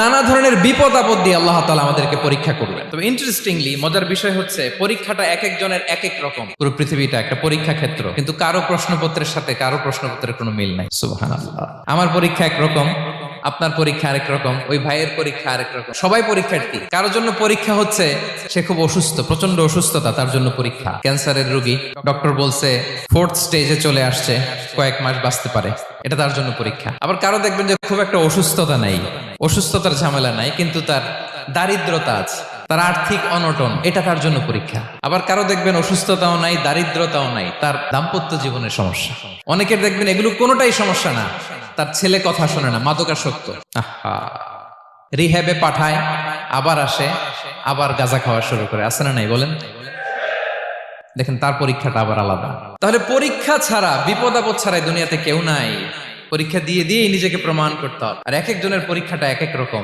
নানা ধরনের বিপদ আপদ দিয়ে আল্লাহ তাআলা আমাদেরকে পরীক্ষা করবেন। তবে ইন্টারেস্টিংলি মজার বিষয় হচ্ছে পরীক্ষাটা এক একজনের এক এক রকম। পুরো পৃথিবীটা একটা পরীক্ষা ক্ষেত্র, কিন্তু কারো প্রশ্নপত্রের সাথে কারো প্রশ্নপত্রের কোনো মিল নাই। সুবহানাল্লাহ। আমার পরীক্ষা একরকম, আপনার পরীক্ষা আরেক রকম, ওই ভাইয়ের পরীক্ষা আরেক রকম। সবাই পরীক্ষার্থী। কারোর জন্য পরীক্ষা হচ্ছে সে খুব অসুস্থ, প্রচন্ড অসুস্থতা, তার জন্য পরীক্ষা। ক্যান্সারের রোগী, ডক্টর বলছে 4th স্টেজে চলে আসছে, কয়েক মাস বাঁচতে পারে, এটা তার জন্য পরীক্ষা। আবার কারো দেখবেন যে খুব একটা অসুস্থতা নাই, অসুস্থতার ঝামেলা নাই, কিন্তু তার দারিদ্রতা আছে, তার আর্থিক অনটন, এটা তার জন্য পরীক্ষা। আবার কারো দেখবেন অসুস্থতাও নাই, দারিদ্রতাও নাই, তার দাম্পত্য জীবনের সমস্যা। অনেকের দেখবেন এগুলো কোনোটাই সমস্যা না, তার ছেলে কথা শোনে না, মাদকাসক্ত, আহা, রিহ্যাবে পাঠায়, আবার আসে, আবার গাঁজা খাওয়া শুরু করে। আছে না নাই বলেন? দেখেন তার পরীক্ষাটা আবার আলাদা। তাহলে পরীক্ষা ছাড়া, বিপদ আপদ ছাড়াই দুনিয়াতে কেউ নাই। পরীক্ষা দিয়ে দিয়েই নিজেকে প্রমাণ করতে হবে। আর এক একজনের পরীক্ষাটা এক এক রকম।